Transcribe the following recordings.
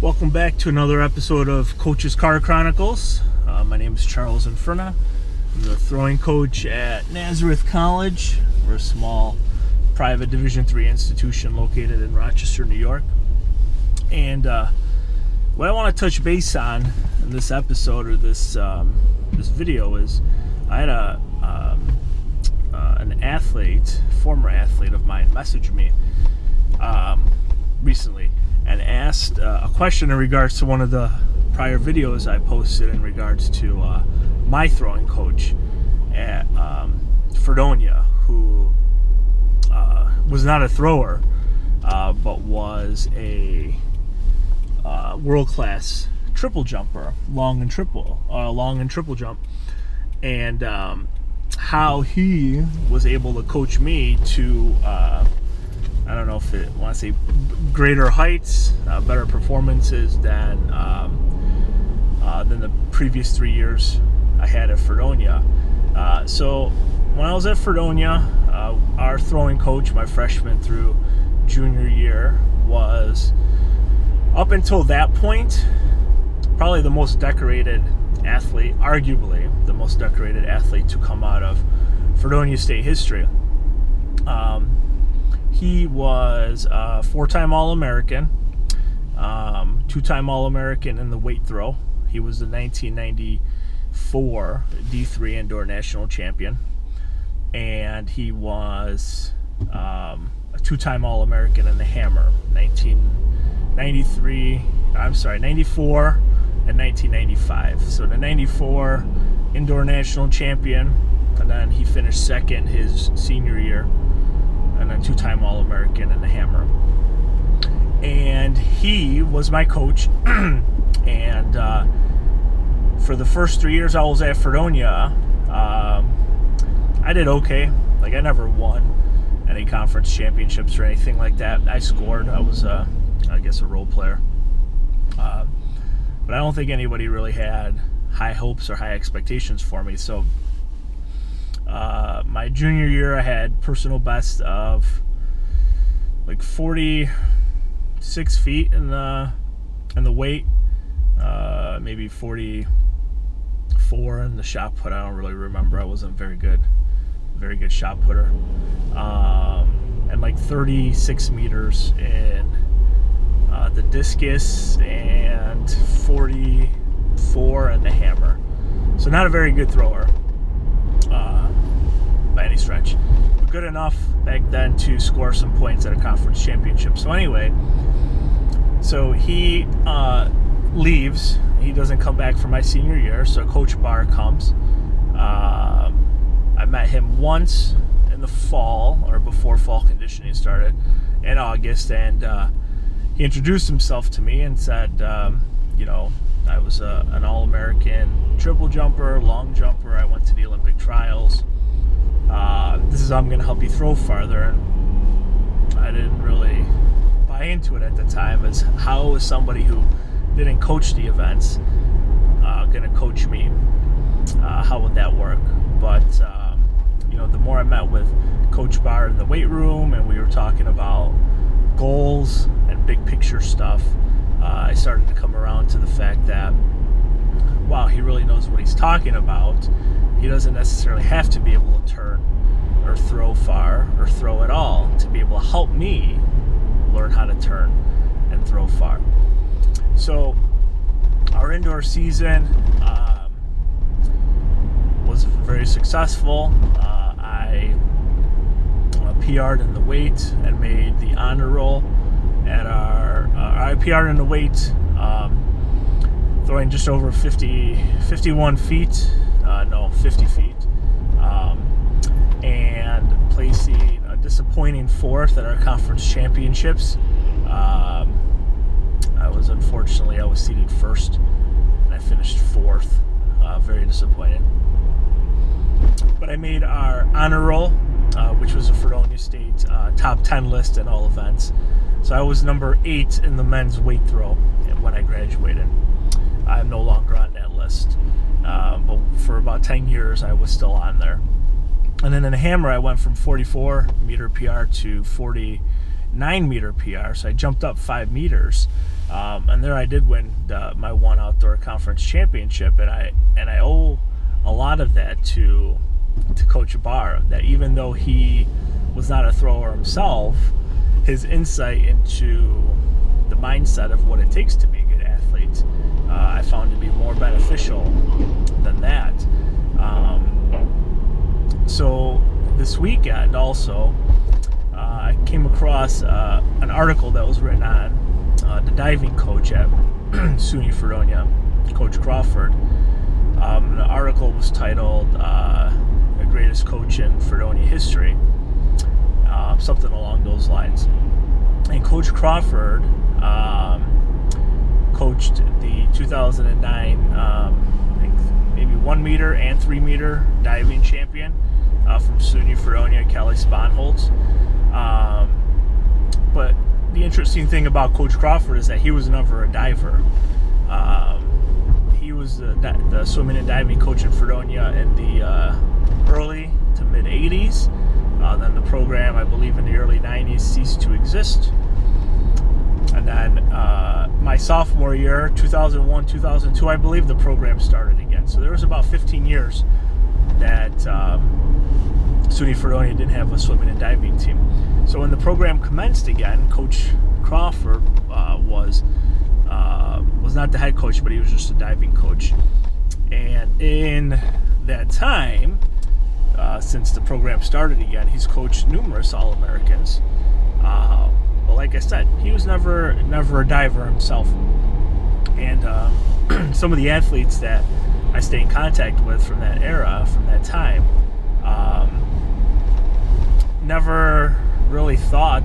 Welcome back to another episode of Coach's Car Chronicles. My name is Charles Inferna. I'm the throwing coach at Nazareth College. We're a small private Division III institution located in Rochester, New York. And what I want to touch base on in this episode or this video is I had an athlete, former athlete of mine, message me recently and asked a question in regards to one of the prior videos I posted in regards to my throwing coach at Fredonia, who was not a thrower, but was a world-class triple jumper, long and triple jump, and how he was able to coach me to I don't know if I want to say greater heights, better performances than the previous 3 years I had at Fredonia. So when I was at Fredonia, our throwing coach, my freshman through junior year, was, up until that point, probably the most decorated athlete, arguably the most decorated athlete to come out of Fredonia State history. He was a four-time All-American, two-time All-American in the weight throw. He was the 1994 D3 Indoor National Champion, and he was a two-time All-American in the hammer, 94 and 1995. So the 94 Indoor National Champion, and then he finished second his senior year, and then two-time All-American in the hammer. And he was my coach, and for the first 3 years I was at Fredonia, I did okay. Like, I never won any conference championships or anything like that. I scored. I was, I guess, a role player. But I don't think anybody really had high hopes or high expectations for me. So my junior year, I had personal best of like 46 feet in the weight, maybe 44 in the shot put. I don't really remember. I wasn't very good shot putter, and like 36 meters in the discus and 44 in the hammer. So not a very good thrower by any stretch, but good enough back then to score some points at a conference championship. So anyway, so he leaves. He doesn't come back for my senior year, so Coach Barr comes. I met him once in the fall, or before fall conditioning started, in August, and he introduced himself to me and said, I was an All-American triple jumper, long jumper. I went to the Olympic trials. This is how I'm going to help you throw farther. And I didn't really buy into it at the time, as how is somebody who didn't coach the events going to coach me? How would that work? But the more I met with Coach Barr in the weight room, and we were talking about goals and big picture stuff, I started to come around to the fact that, wow, he really knows what he's talking about. He doesn't necessarily have to be able to turn or throw far or throw at all to be able to help me learn how to turn and throw far. So our indoor season was very successful. I PR'd in the weight and made the honor roll at I PR'd in the weight, throwing just over 51 feet, 50 feet, and placing a disappointing fourth at our conference championships. I was seated first, and I finished fourth. Very disappointed. But I made our honor roll, which was a Fredonia State top 10 list in all events. So I was number 8 in the men's weight throw when I graduated. I'm no longer on that list, but for about 10 years I was still on there. And then in the hammer, I went from 44 meter PR to 49 meter PR, so I jumped up 5 meters. And there I did win my one outdoor conference championship, and I owe a lot of that to Coach Barr. That even though he was not a thrower himself, his insight into the mindset of what it takes to be a good athlete, I found to be more beneficial than that. So this weekend also, I came across an article that was written on the diving coach at SUNY Fredonia, Coach Crawford. The article was titled "The Greatest Coach in Fredonia History," something along those lines. And Coach Crawford coached the 2009, I think maybe 1 meter and 3 meter diving champion from SUNY Fredonia, Kelly Sponholz. But the interesting thing about Coach Crawford is that he was never a diver. He was the swimming and diving coach in Fredonia in the early to mid 80s. Then the program, I believe in the early 90s, ceased to exist. And then my sophomore year, 2001, 2002, I believe the program started again. So there was about 15 years that SUNY Fredonia didn't have a swimming and diving team. So when the program commenced again, Coach Crawford was not the head coach, but he was just a diving coach. And in that time, since the program started again, he's coached numerous All-Americans. But like I said, he was never a diver himself. And some of the athletes that I stay in contact with from that era, from that time, never really thought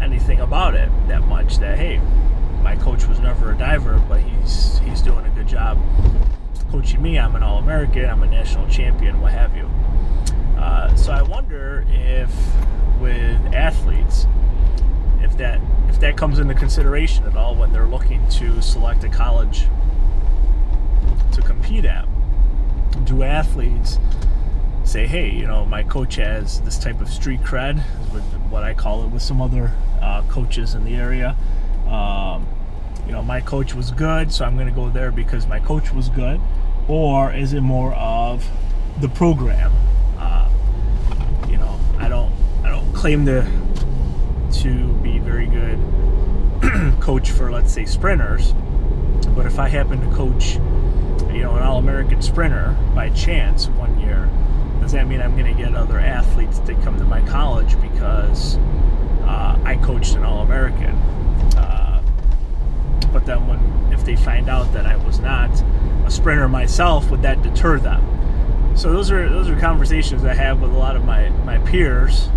anything about it that much. That, hey, my coach was never a diver, but he's doing a good job coaching me. I'm an All-American, I'm a national champion, what have you. So I wonder if with athletes, if that comes into consideration at all when they're looking to select a college to compete at. Do athletes say, hey, my coach has this type of street cred, with what I call it, with some other coaches in the area. My coach was good, so I'm going to go there because my coach was good. Or is it more of the program? I don't claim to be very good coach for, let's say, sprinters, but if I happen to coach an All-American sprinter by chance one year, does that mean I'm going to get other athletes that come to my college because I coached an All-American? But then if they find out that I was not a sprinter myself, would that deter them? So those are conversations I have with a lot of my peers.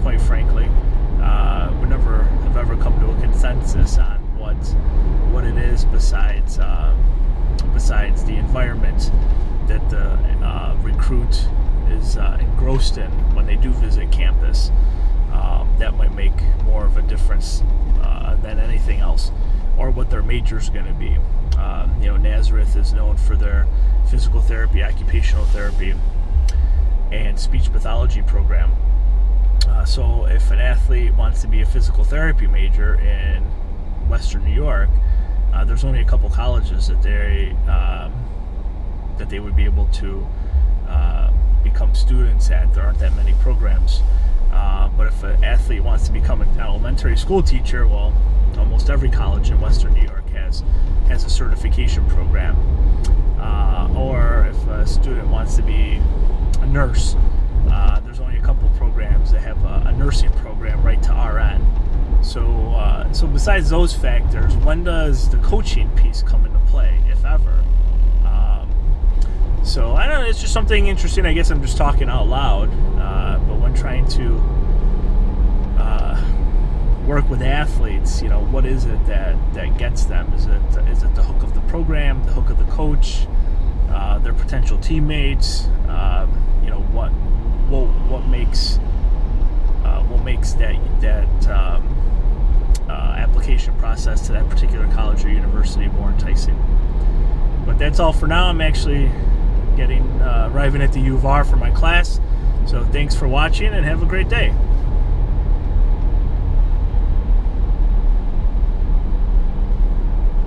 Quite frankly, we never have ever come to a consensus on what it is besides the environment that the recruit is engrossed in when they do visit campus. That might make more of a difference than anything else, or what their major is going to be. Nazareth is known for their physical therapy, occupational therapy, and speech pathology program. So if an athlete wants to be a physical therapy major in Western New York, there's only a couple colleges that they would be able to become students at. There aren't that many programs. But if an athlete wants to become an elementary school teacher, well, almost every college in Western New York has a certification program. Or if a student wants to be a nurse, there's only a couple programs that have a nursing program right to RN. So besides those factors, when does the coaching piece come into play, if ever? So I don't know, it's just something interesting. I guess I'm just talking out loud. But when trying to work with athletes, what is it that gets them? Is it the hook of the program, the hook of the coach, their potential teammates? What makes that application process to that particular college or university more enticing? But that's all for now. I'm actually arriving at the U of R for my class. So thanks for watching and have a great day.